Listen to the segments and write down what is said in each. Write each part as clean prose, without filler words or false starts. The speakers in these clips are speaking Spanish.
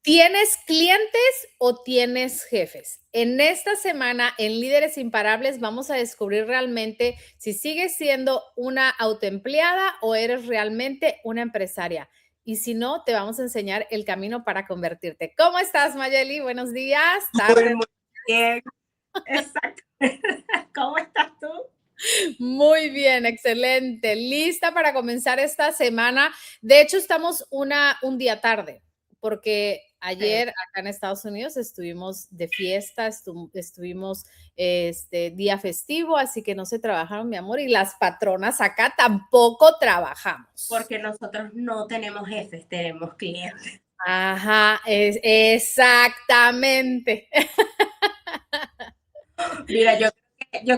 ¿Tienes clientes o tienes jefes? En esta semana, en Líderes Imparables, vamos a descubrir realmente si sigues siendo una autoempleada o eres realmente una empresaria. Y si no, te vamos a enseñar el camino para convertirte. ¿Cómo estás, Mayeli? Buenos días, tardes. Muy bien, exacto. ¿Cómo estás tú? Muy bien, excelente. Lista para comenzar esta semana. De hecho, estamos un día tarde, porque Sí. ayer acá en Estados Unidos estuvimos de fiesta, estuvimos día festivo, así que no se trabajaron, mi amor, y las patronas acá tampoco trabajamos. Porque nosotros no tenemos jefes, tenemos clientes. Ajá, exactamente. Mira, yo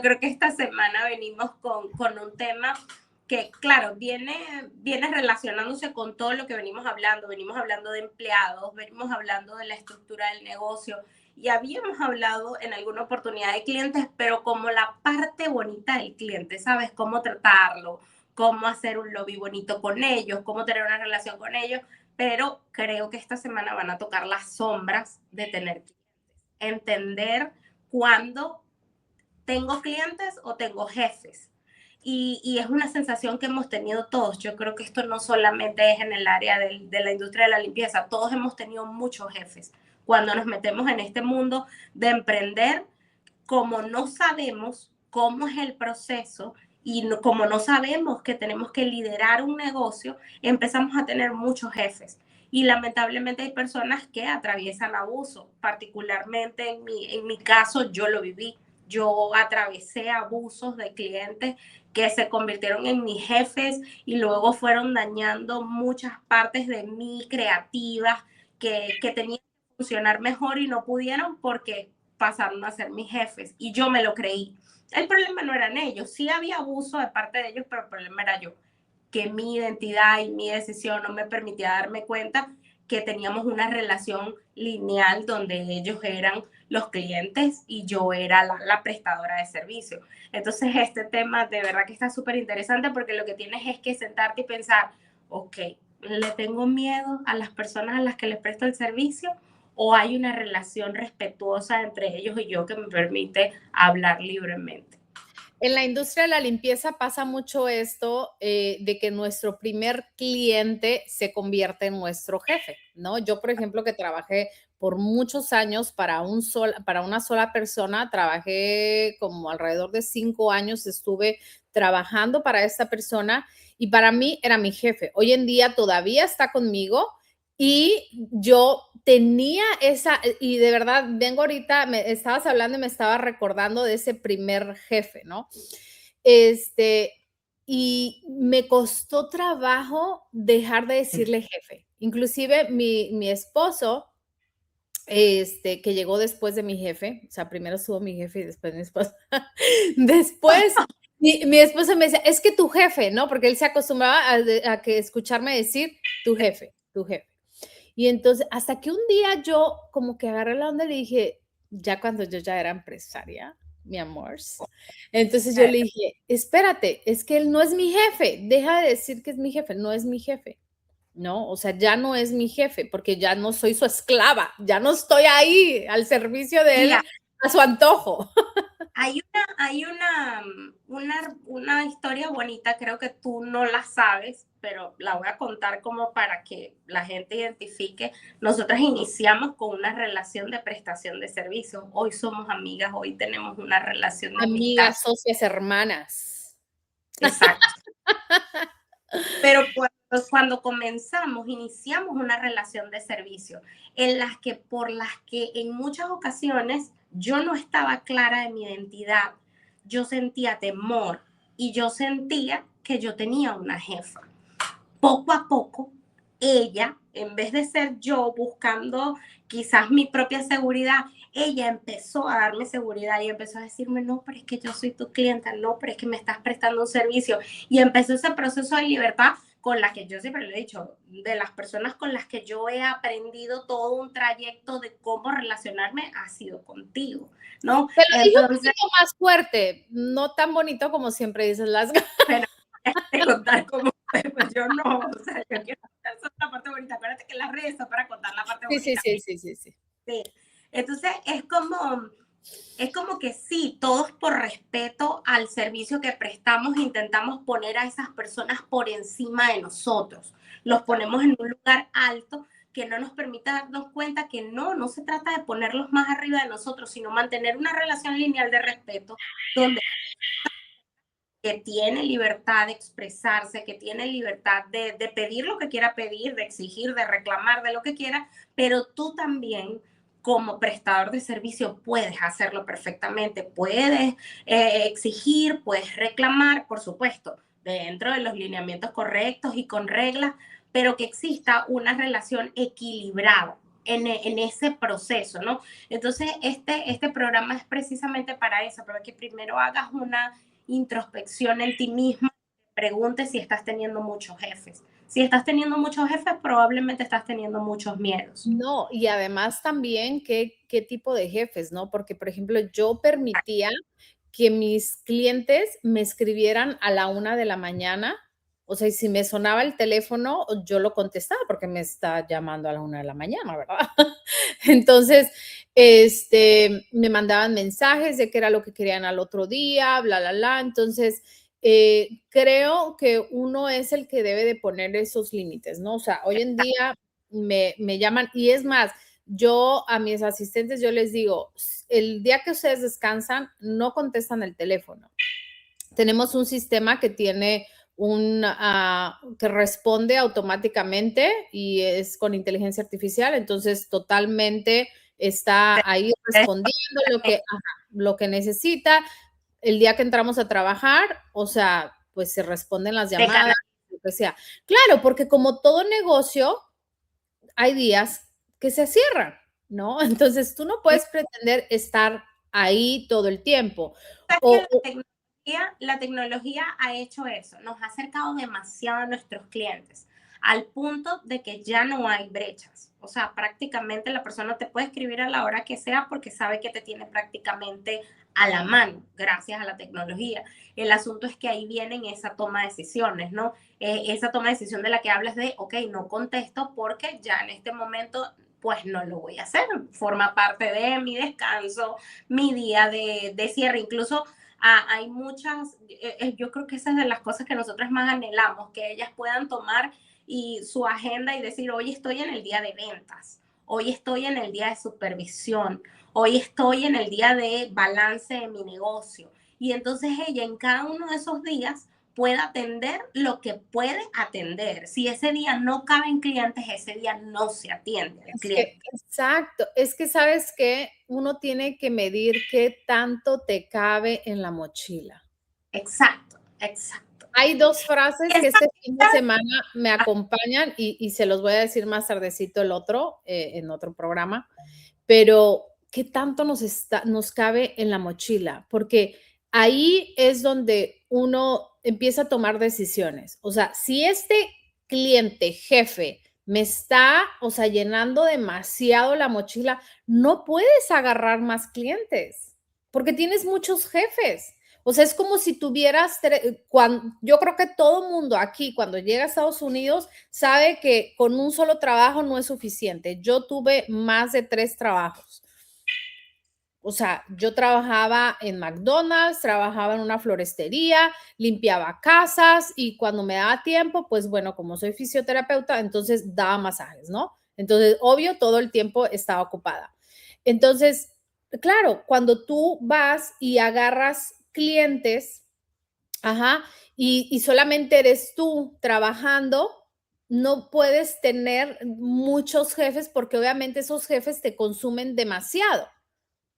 creo que esta semana venimos con un tema que, claro, viene relacionándose con todo lo que venimos hablando. Venimos hablando de empleados, venimos hablando de la estructura del negocio y habíamos hablado en alguna oportunidad de clientes, pero como la parte bonita del cliente, ¿sabes? Cómo tratarlo, cómo hacer un lobby bonito con ellos, cómo tener una relación con ellos, pero creo que esta semana van a tocar las sombras de tener clientes. Entender cuándo tengo clientes o tengo jefes. Y es una sensación que hemos tenido todos. Yo creo que esto no solamente es en el área de la industria de la limpieza, todos hemos tenido muchos jefes. Cuando nos metemos en este mundo de emprender, como no sabemos cómo es el proceso y como no sabemos que tenemos que liderar un negocio, empezamos a tener muchos jefes. Y lamentablemente hay personas que atraviesan abuso, particularmente en mi caso yo lo viví. Yo atravesé abusos de clientes que se convirtieron en mis jefes y luego fueron dañando muchas partes de mí creativas que tenían que funcionar mejor y no pudieron porque pasaron a ser mis jefes y yo me lo creí. El problema no eran ellos, sí había abuso de parte de ellos, pero el problema era yo, que mi identidad y mi decisión no me permitía darme cuenta que teníamos una relación lineal donde ellos eran los clientes y yo era la prestadora de servicio. Entonces este tema de verdad que está súper interesante porque lo que tienes es que sentarte y pensar, ok, ¿le tengo miedo a las personas a las que les presto el servicio? ¿O hay una relación respetuosa entre ellos y yo que me permite hablar libremente? En la industria de la limpieza pasa mucho esto de que nuestro primer cliente se convierte en nuestro jefe, ¿no? Yo, por ejemplo, que trabajé por muchos años para una sola persona, trabajé como alrededor de 5 años, estuve trabajando para esta persona y para mí era mi jefe. Hoy en día todavía está conmigo y yo tenía esa, y de verdad, vengo ahorita, me estabas hablando y me estaba recordando de ese primer jefe, ¿no? Este, y me costó trabajo dejar de decirle jefe. Inclusive mi esposo, que llegó después de mi jefe, o sea, primero estuvo mi jefe y después mi esposo. Después, mi esposo me decía, es que tu jefe, ¿no? Porque él se acostumbraba a que escucharme decir tu jefe, tu jefe. Y entonces, hasta que un día yo como que agarré la onda y le dije, ya cuando yo ya era empresaria, mi amor. Entonces yo le dije, espérate, es que él no es mi jefe, deja de decir que es mi jefe, no es mi jefe, ¿no? O sea, ya no es mi jefe, porque ya no soy su esclava, ya no estoy ahí al servicio de él Mira, a su antojo. hay una historia bonita, creo que tú no la sabes, pero la voy a contar como para que la gente identifique. Nosotras iniciamos con una relación de prestación de servicios. Hoy somos amigas, hoy tenemos una relación de amistad. Amigas, socias, hermanas. Exacto. Pero cuando comenzamos, iniciamos una relación de servicio por las que en muchas ocasiones yo no estaba clara de mi identidad, yo sentía temor y yo sentía que yo tenía una jefa. Poco a poco, ella, en vez de ser yo buscando quizás mi propia seguridad, ella empezó a darme seguridad y empezó a decirme, no, pero es que yo soy tu clienta, no, pero es que me estás prestando un servicio. Y empezó ese proceso de libertad con la que yo siempre le he dicho, de las personas con las que yo he aprendido todo un trayecto de cómo relacionarme ha sido contigo, ¿no? Te lo dije un Entonces, poquito más fuerte, no tan bonito como siempre dices las pero te contar cómo. Pues yo no, o sea, yo quiero contar solo la parte bonita. Acuérdate que las redes son para contar la parte Sí, sí, bonita. sí, sí, sí, sí. Sí. Entonces, es como que sí, todos por respeto al servicio que prestamos intentamos poner a esas personas por encima de nosotros. Los Total. ponemos en un lugar alto que no nos permita darnos cuenta que no se trata de ponerlos más arriba de nosotros, sino mantener una relación lineal de respeto donde que tiene libertad de expresarse, que tiene libertad de pedir lo que quiera pedir, de exigir, de reclamar, de lo que quiera, pero tú también como prestador de servicio puedes hacerlo perfectamente, puedes exigir, puedes reclamar, por supuesto, dentro de los lineamientos correctos y con reglas, pero que exista una relación equilibrada en ese proceso, ¿no? Entonces, este programa es precisamente para eso, para que primero hagas una introspección en ti mismo, pregunte si estás teniendo muchos jefes. Si estás teniendo muchos jefes, probablemente estás teniendo muchos miedos. No, y además también qué tipo de jefes, ¿no? Porque, por ejemplo, yo permitía que mis clientes me escribieran a la 1 de la mañana, o sea, y si me sonaba el teléfono, yo lo contestaba porque me está llamando a la 1 de la mañana, ¿verdad? Entonces, me mandaban mensajes de qué era lo que querían al otro día, bla, bla, bla. Entonces, creo que uno es el que debe de poner esos límites, ¿no? O sea, hoy en día me llaman y es más, yo a mis asistentes yo les digo, el día que ustedes descansan, no contestan el teléfono. Tenemos un sistema que tiene que responde automáticamente y es con inteligencia artificial, entonces totalmente está ahí respondiendo lo que necesita. El día que entramos a trabajar, o sea, pues se responden las De llamadas, canal. lo que sea. Claro, porque como todo negocio, hay días que se cierran, ¿no? Entonces tú no puedes pretender estar ahí todo el tiempo. Es que O, la tecnología ha hecho eso, nos ha acercado demasiado a nuestros clientes, al punto de que ya no hay brechas. O sea, prácticamente la persona te puede escribir a la hora que sea porque sabe que te tiene prácticamente a la mano, gracias a la tecnología. El asunto es que ahí vienen esa toma de decisiones, ¿no? Esa toma de decisión de la que hablas de, ok, no contesto porque ya en este momento pues no lo voy a hacer. Forma parte de mi descanso, mi día de cierre. Incluso hay muchas, yo creo que esa es de las cosas que nosotros más anhelamos, que ellas puedan tomar y su agenda y decir, hoy estoy en el día de ventas, hoy estoy en el día de supervisión, hoy estoy en el día de balance de mi negocio. Y entonces ella en cada uno de esos días puede atender lo que puede atender. Si ese día no caben clientes, ese día no se atiende al es que, cliente. exacto, es que sabes que uno tiene que medir qué tanto te cabe en la mochila. Exacto, exacto. Hay dos frases que Esa, este fin de semana me acompañan y se los voy a decir más tardecito el otro, en otro programa, pero qué tanto nos cabe en la mochila, porque ahí es donde uno empieza a tomar decisiones. O sea, si este cliente, jefe, me está, o sea, llenando demasiado la mochila, no puedes agarrar más clientes porque tienes muchos jefes. O sea, es como si tuvieras, yo creo que todo mundo aquí, cuando llega a Estados Unidos, sabe que con un solo trabajo no es suficiente. Yo tuve más de 3 trabajos. O sea, yo trabajaba en McDonald's, trabajaba en una florestería, limpiaba casas y cuando me daba tiempo, pues bueno, como soy fisioterapeuta, entonces daba masajes, ¿no? Entonces, obvio, todo el tiempo estaba ocupada. Entonces, claro, cuando tú vas y agarras clientes, ajá, y solamente eres tú trabajando, no puedes tener muchos jefes porque obviamente esos jefes te consumen demasiado.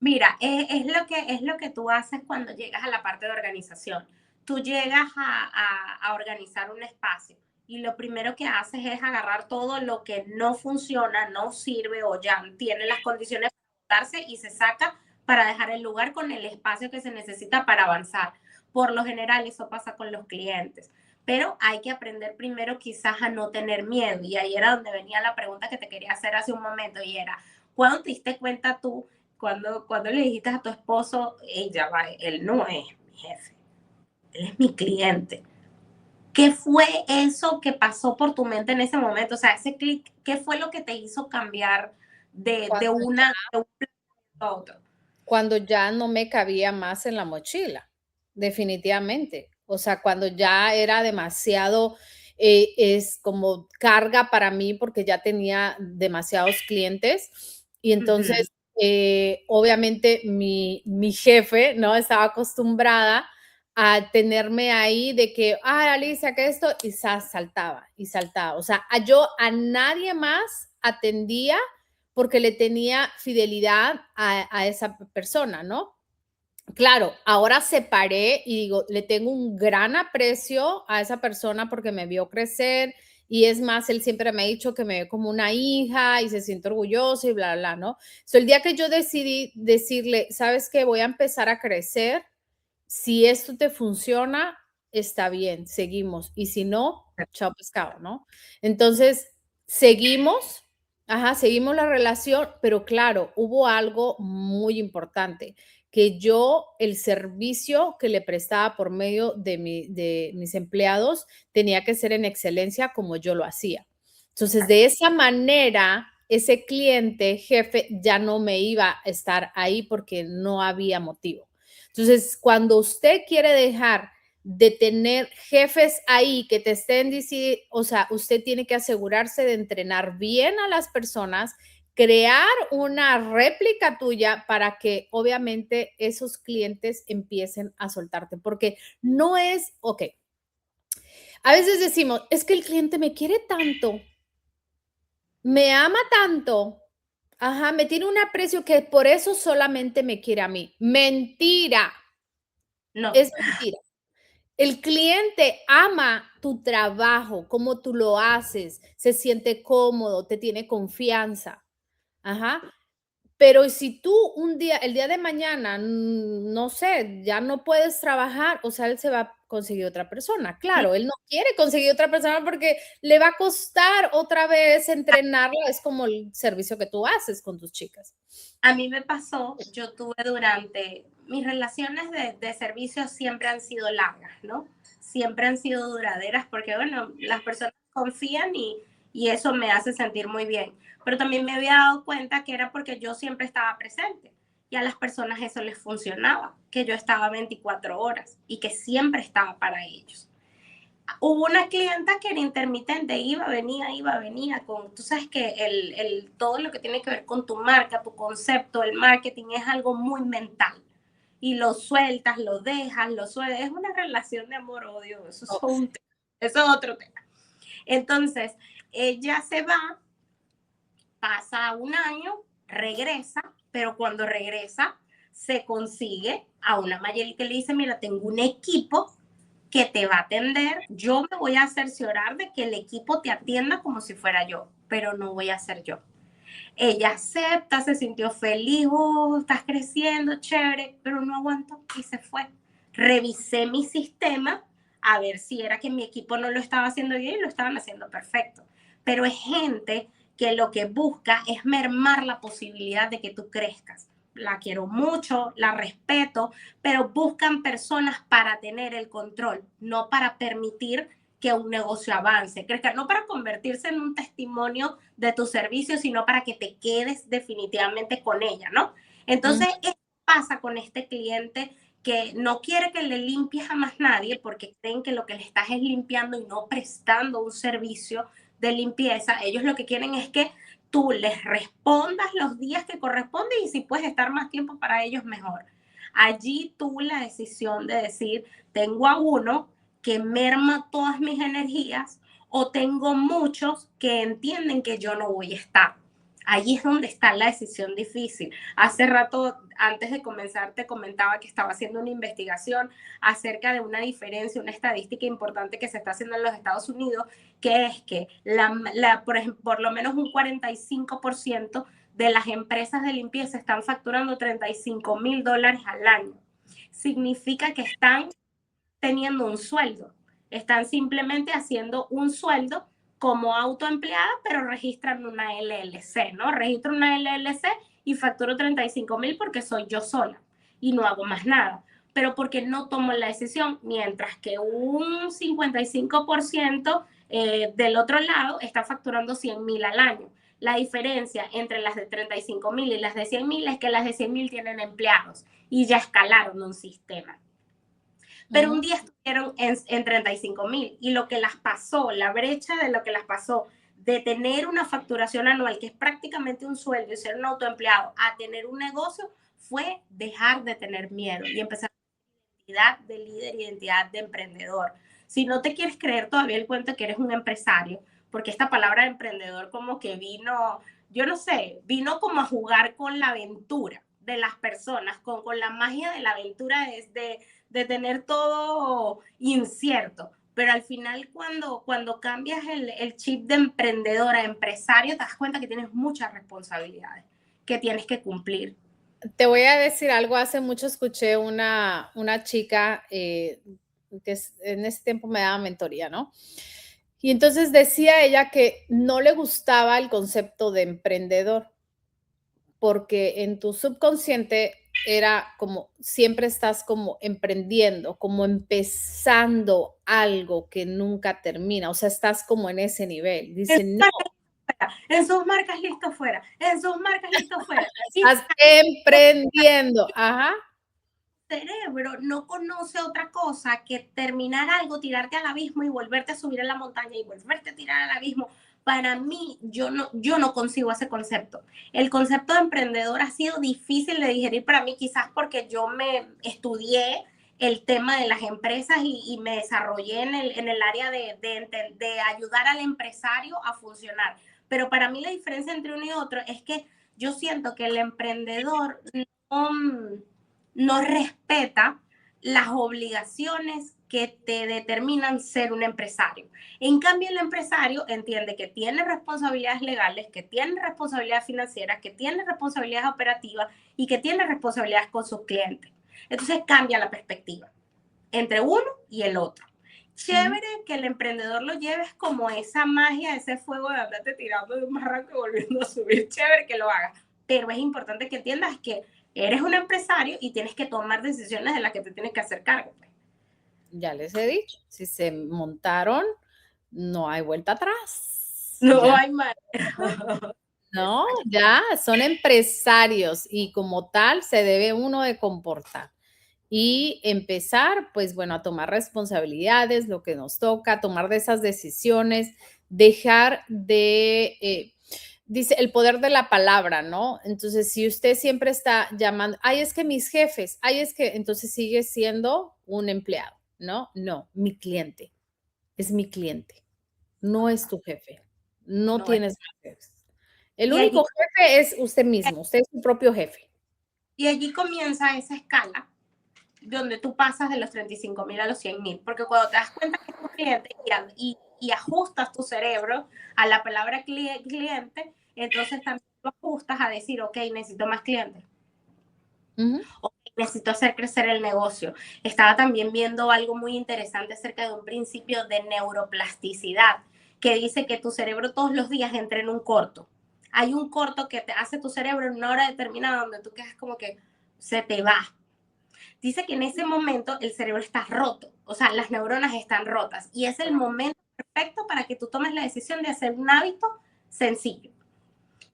mira, es lo que tú haces cuando llegas a la parte de organización. Tú llegas a organizar un espacio y lo primero que haces es agarrar todo lo que no funciona, no sirve o ya tiene las condiciones para darse y se saca para dejar el lugar con el espacio que se necesita para avanzar. Por lo general eso pasa con los clientes, pero hay que aprender primero quizás a no tener miedo. Y ahí era donde venía la pregunta que te quería hacer hace un momento y era, ¿cuándo te diste cuenta tú? Cuando le dijiste a tu esposo, ella va, él no es mi jefe, él es mi cliente. ¿Qué fue eso que pasó por tu mente en ese momento? O sea, ese clic, ¿qué fue lo que te hizo cambiar de Cuando, una de un plan a otro? cuando ya no me cabía más en la mochila, definitivamente. O sea, cuando ya era demasiado, es como carga para mí porque ya tenía demasiados clientes y Ujú. entonces, obviamente mi jefe, ¿no? Estaba acostumbrada a tenerme ahí de que, Alicia, que esto, y saltaba y saltaba. O sea, yo a nadie más atendía porque le tenía fidelidad a esa persona, ¿no? Claro, ahora separé y digo, le tengo un gran aprecio a esa persona porque me vio crecer y es más, él siempre me ha dicho que me ve como una hija y se siente orgulloso y bla, bla, bla, ¿no? So, el día que yo decidí decirle, ¿sabes qué? Voy a empezar a crecer, si esto te funciona, está bien, seguimos. Y si no, chao pescado, ¿no? Entonces, seguimos, ajá, seguimos la relación, pero claro, hubo algo muy importante, que yo el servicio que le prestaba por medio de mis empleados tenía que ser en excelencia como yo lo hacía. Entonces, de esa manera, ese cliente jefe ya no me iba a estar ahí porque no había motivo. Entonces, cuando usted quiere dejar de tener jefes ahí que te estén diciendo, o sea, usted tiene que asegurarse de entrenar bien a las personas, crear una réplica tuya para que obviamente esos clientes empiecen a soltarte, porque no es, ok, a veces decimos, es que el cliente me quiere tanto, me ama tanto, ajá, me tiene un aprecio que por eso solamente me quiere a mí. Mentira, No, es mentira. El cliente ama tu trabajo, cómo tú lo haces, se siente cómodo, te tiene confianza. Ajá. Pero si tú el día de mañana, no sé, ya no puedes trabajar, o sea, él se va a conseguir otra persona. sí. Claro, él no quiere conseguir otra persona porque le va a costar otra vez entrenarla. Es como el servicio que tú haces con tus chicas. A mí me pasó, yo tuve durante, mis relaciones de servicio siempre han sido largas, ¿no? Siempre han sido duraderas porque, bueno, las personas confían y eso me hace sentir muy bien. Pero también me había dado cuenta que era porque yo siempre estaba presente y a las personas eso les funcionaba, que yo estaba 24 horas y que siempre estaba para ellos. Hubo una clienta que era intermitente, iba, venía, con, tú sabes que todo lo que tiene que ver con tu marca, tu concepto, el marketing es algo muy mental. Y lo sueltas, lo dejas, lo sueltas. Es una relación de amor-odio, Oh, eso es otro tema. Entonces, ella se va, pasa un año, regresa, pero cuando regresa, se consigue a una Mayeli que le dice, mira, tengo un equipo que te va a atender, yo me voy a cerciorar de que el equipo te atienda como si fuera yo, pero no voy a ser yo. Ella acepta, se sintió feliz, oh, estás creciendo, chévere, pero no aguantó y se fue. Revisé mi sistema a ver si era que mi equipo no lo estaba haciendo bien y lo estaban haciendo perfecto. Pero es gente que lo que busca es mermar la posibilidad de que tú crezcas. La quiero mucho, la respeto, pero buscan personas para tener el control, no para permitir que un negocio avance, crezca, no para convertirse en un testimonio de tu servicio, sino para que te quedes definitivamente con ella, ¿no? mm, Entonces, ¿qué pasa con este cliente que no quiere que le limpies a más nadie porque creen que lo que le estás es limpiando y no prestando un servicio de limpieza? Ellos lo que quieren es que tú les respondas los días que corresponden y si puedes estar más tiempo para ellos, mejor. Allí tuve la decisión de decir, tengo a uno que merma todas mis energías o tengo muchos que entienden que yo no voy a estar. Ahí es donde está la decisión difícil. Hace rato, antes de comenzar, te comentaba que estaba haciendo una investigación acerca de una diferencia, una estadística importante que se está haciendo en los Estados Unidos, que es que por ejemplo, por lo menos un 45% de las empresas de limpieza están facturando $35,000 al año. Significa que están teniendo un sueldo. Están simplemente haciendo un sueldo como autoempleada, pero registran una LLC, ¿no? Registro una LLC y facturo 35,000 porque soy yo sola y no hago más nada. pero porque no tomo la decisión, mientras que un 55% del otro lado está facturando 100,000 al año. La diferencia entre las de 35,000 y las de 100,000 es que las de 100,000 tienen empleados y ya escalaron un sistema. Pero un día estuvieron en 35,000 y lo que las pasó, la brecha de lo que las pasó de tener una facturación anual, que es prácticamente un sueldo y ser un autoempleado, a tener un negocio, fue dejar de tener miedo y empezar a tener identidad de líder, identidad de emprendedor. Si no te quieres creer todavía el cuento que eres un empresario, porque esta palabra de emprendedor como que vino, yo no sé, vino como a jugar con la aventura de las personas, con la magia de la aventura de tener todo incierto. Pero al final cuando cambias el chip de emprendedor a empresario, te das cuenta que tienes muchas responsabilidades que tienes que cumplir. Te voy a decir algo, hace mucho escuché una chica que en ese tiempo me daba mentoría, ¿no? Y entonces decía ella que no le gustaba el concepto de emprendedor, porque en tu subconsciente era como siempre estás como emprendiendo, como empezando algo que nunca termina, o sea, estás como en ese nivel. Dice, no, En sus marcas listo fuera, en sus marcas listo fuera. estás emprendiendo, ajá. Cerebro no conoce otra cosa que terminar algo, tirarte al abismo y volverte a subir a la montaña y volverte a tirar al abismo. Para mí, yo no consigo ese concepto. El concepto de emprendedor ha sido difícil de digerir para mí, quizás porque yo me estudié el tema de las empresas y me desarrollé en el área de ayudar al empresario a funcionar. Pero para mí la diferencia entre uno y otro es que yo siento que el emprendedor no respeta las obligaciones que te determinan ser un empresario. En cambio, el empresario entiende que tiene responsabilidades legales, que tiene responsabilidades financieras, que tiene responsabilidades operativas y que tiene responsabilidades con sus clientes. Entonces cambia la perspectiva entre uno y el otro. Chévere que el emprendedor lo lleves como esa magia, ese fuego de andarte tirando de un barranco y volviendo a subir. Chévere que lo hagas. Pero es importante que entiendas que eres un empresario y tienes que tomar decisiones de las que te tienes que hacer cargo. Ya les he dicho, si se montaron, no hay vuelta atrás. No Ya, hay manera. no, ya son empresarios y como tal se debe uno de comportar y empezar, pues bueno, a tomar responsabilidades, lo que nos toca, tomar de esas decisiones, dejar de, dice, el poder de la palabra, ¿no? Entonces, si usted siempre está llamando, ay, es que mis jefes, ay, es que, entonces sigue siendo un empleado, ¿no? No, mi cliente, es mi cliente, no es tu jefe, no No es. tienes jefes. El Y allí, único jefe es usted mismo, usted es su propio jefe. y allí comienza esa escala donde tú pasas de los 35,000 a los 100,000, porque cuando te das cuenta que es tu cliente y ajustas tu cerebro a la palabra cliente, entonces también lo ajustas a decir, ok, necesito más clientes. Okay, necesito hacer crecer el negocio. Estaba también viendo algo muy interesante acerca de un principio de neuroplasticidad que dice que tu cerebro todos los días entra en un corto. Hay un corto que te hace tu cerebro en una hora determinada donde tú quedas como que se te va. Dice que en ese momento el cerebro está roto, o sea, las neuronas están rotas y es el momento perfecto para que tú tomes la decisión de hacer un hábito sencillo.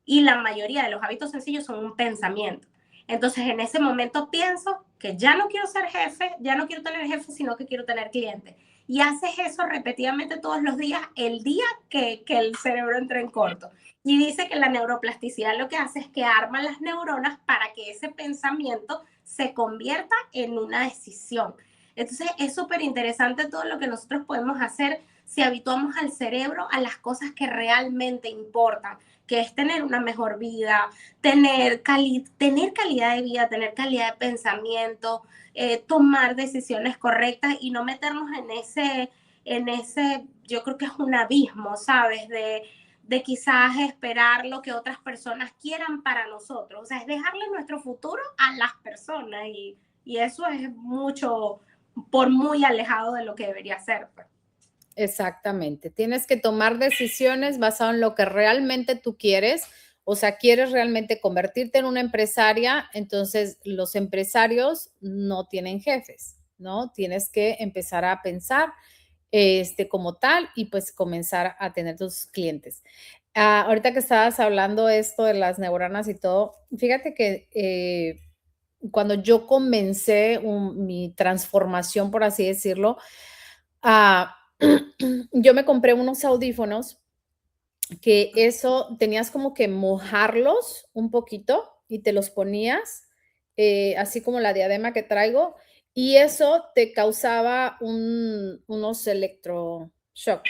Y la mayoría de los hábitos sencillos son un pensamiento. Entonces, en ese momento pienso que ya no quiero ser jefe, ya no quiero tener jefe, sino que quiero tener clientes. Y haces eso repetidamente todos los días, el día que el cerebro entra en corto. Y dice que la neuroplasticidad lo que hace es que arma las neuronas para que ese pensamiento se convierta en una decisión. Entonces, es súper interesante todo lo que nosotros podemos hacer si habituamos al cerebro a las cosas que realmente importan, que es tener una mejor vida, tener calidad de vida, tener calidad de pensamiento, tomar decisiones correctas y no meternos en ese, yo creo que es un abismo, ¿sabes? De quizás esperar lo que otras personas quieran para nosotros. O sea, es dejarle nuestro futuro a las personas y eso es mucho, por muy alejado de lo que debería ser. Pues. Exactamente. Tienes que tomar decisiones basadas en lo que realmente tú quieres. O sea, quieres realmente convertirte en una empresaria, entonces los empresarios no tienen jefes, ¿no? Tienes que empezar a pensar como tal y pues comenzar a tener tus clientes. Ahorita que estabas hablando esto de las neuronas y todo, fíjate que cuando yo comencé mi transformación, por así decirlo, ah, yo me compré unos audífonos que eso tenías como que mojarlos un poquito y te los ponías, así como la diadema que traigo, y eso te causaba unos electroshock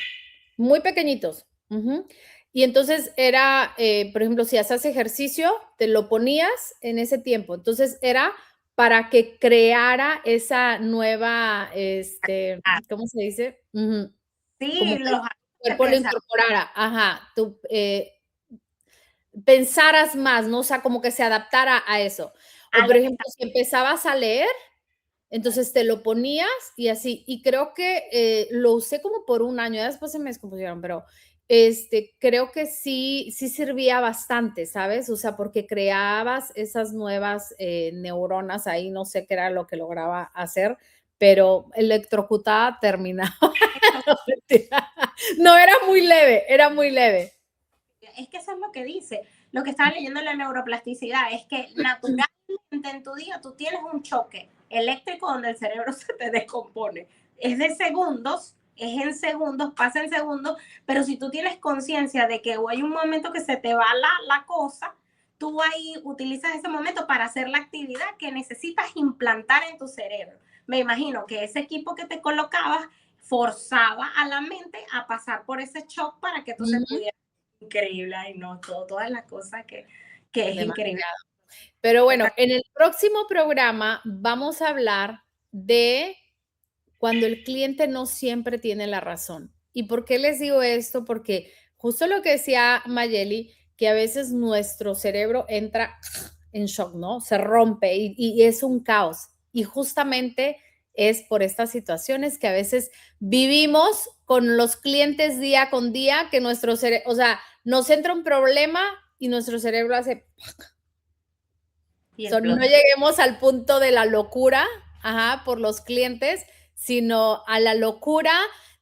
muy pequeñitos. Ujú. Y entonces era, por ejemplo, si haces ejercicio, te lo ponías en ese tiempo. Entonces era para que creara esa nueva, ¿cómo se dice? Ujú. Sí, Como que el los cuerpo lo pensar incorporara, ajá, tú, pensaras más, ¿no? O sea, como que se adaptara a eso. O, a por lo que ejemplo, está. si empezabas a leer, entonces te lo ponías y así. Y creo que, lo usé como por un año, ya después se me descompusieron, pero, creo que sí servía bastante, ¿sabes? O sea, porque creabas esas nuevas, neuronas ahí, no sé qué era lo que lograba hacer, pero electrocutada terminaba. No, mentira. No, era muy leve, era muy leve. Es que eso es lo que dice. Lo que estaba leyendo en la neuroplasticidad es que naturalmente en tu día tú tienes un choque eléctrico donde el cerebro se te descompone. Es de segundos, es en segundos, pasa en segundos, pero si tú tienes conciencia de que hay un momento que se te va la cosa, tú ahí utilizas ese momento para hacer la actividad que necesitas implantar en tu cerebro. Me imagino que ese equipo que te colocabas forzaba a la mente a pasar por ese shock para que tú se Ujú. pudieras increíble, ay no, todas las cosas que es increíble. Demasiado. Pero bueno, en el próximo programa vamos a hablar de cuando el cliente no siempre tiene la razón. ¿Y por qué les digo esto? Porque justo lo que decía Mayeli, que a veces nuestro cerebro entra en shock, ¿no? Se rompe y es un caos. Y justamente es por estas situaciones que a veces vivimos con los clientes día con día, que nuestro cerebro, o sea, nos entra un problema y nuestro cerebro hace. Y So, no explota. lleguemos al punto de la locura, ajá, por los clientes, sino a la locura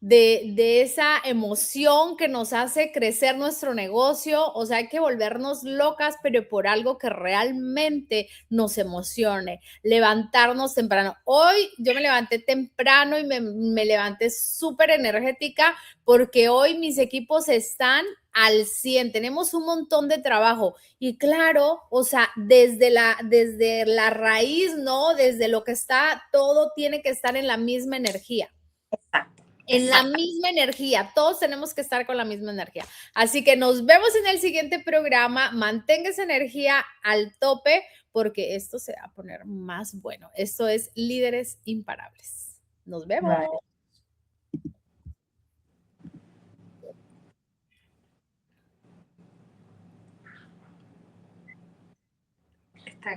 de esa emoción que nos hace crecer nuestro negocio. O sea, hay que volvernos locas, pero por algo que realmente nos emocione. Levantarnos temprano. Hoy yo me levanté temprano y me levanté súper energética porque hoy mis equipos están al 100. Tenemos un montón de trabajo y claro, o sea, desde la raíz, ¿no? Desde lo que está, todo tiene que estar en la misma energía. Exacto, En la exacto. misma energía, todos tenemos que estar con la misma energía. Así que nos vemos en el siguiente programa. Mantenga esa energía al tope porque esto se va a poner más bueno. Esto es Líderes Imparables. Nos vemos. Vale. Está